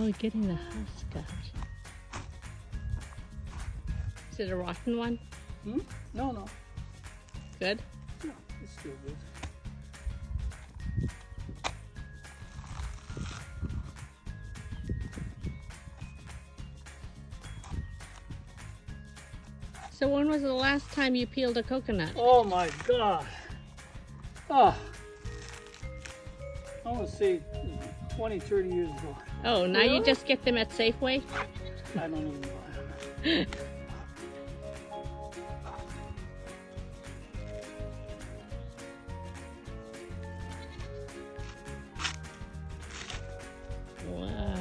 Oh, getting the husk out. Is it a rotten one? Hmm? No, no. Good? No, it's still good. So when was the last time you peeled a coconut? Oh my God. Ah. I want to say 20, 30 years ago. Oh, now you just get them at Safeway? I don't even know. Wow.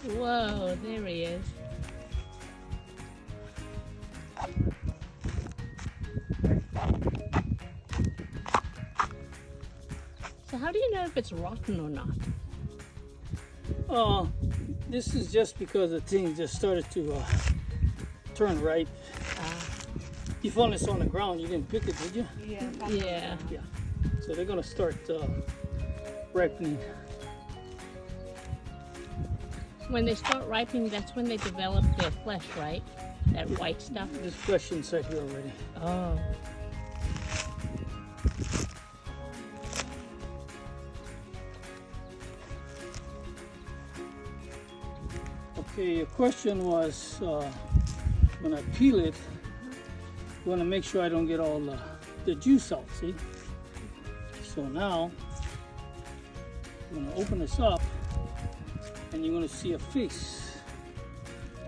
Whoa, there he is. So how do you know if it's rotten or not? This is just because the thing just started to turn ripe. You found this on the ground, you didn't pick it, did you? Yeah. Yeah. So they're gonna start ripening. When they start ripening, that's when they develop their flesh, right? That white stuff. There's flesh inside here already. Oh. Okay, your question was when I peel it, I want to make sure I don't get all the juice out, see? So now, I'm going to open this up and you're going to see a face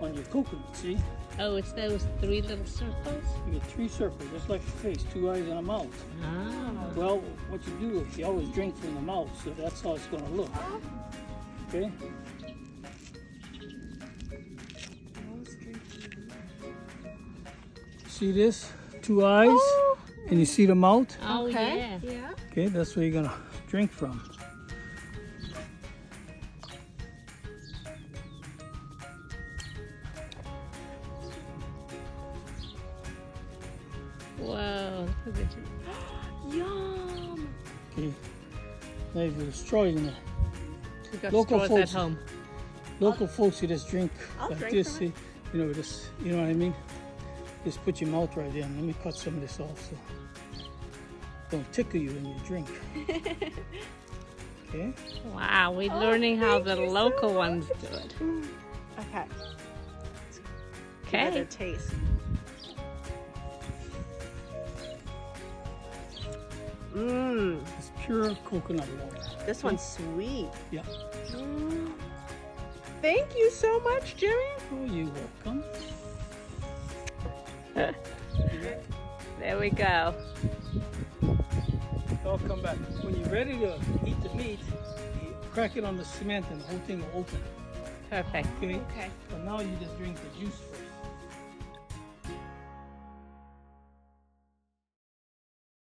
on your coconut, see? Oh, it's those 3 little circles? You get 3 circles, just like a face, 2 eyes and a mouth. Oh. Well, what you do is you always drink from the mouth, so that's how it's going to look. Okay? See this? 2 eyes, and you see the mouth? Oh, Okay. yeah. Okay, that's where you're gonna drink from. Whoa, look at it. Yum. Okay. Now if you're straw, you're gonna We got Local straws at folks. home. local folks, you just drink I'll like drink this, from see? You know, just you know what I mean? Just put your mouth right in. Let me cut some of this off so don't tickle you when you drink. Okay? Wow, we're learning how the thank you so local ones do it. Okay. Okay. Another taste. Mmm. It's pure coconut water. This one's sweet. Yeah. Mm. Thank you so much, Jimmy. Oh, you're welcome. There we go. I'll come back. When you're ready to eat the meat, you crack it on the cement and the whole thing will open. Perfect. Okay? Okay. But now you just drink the juice first.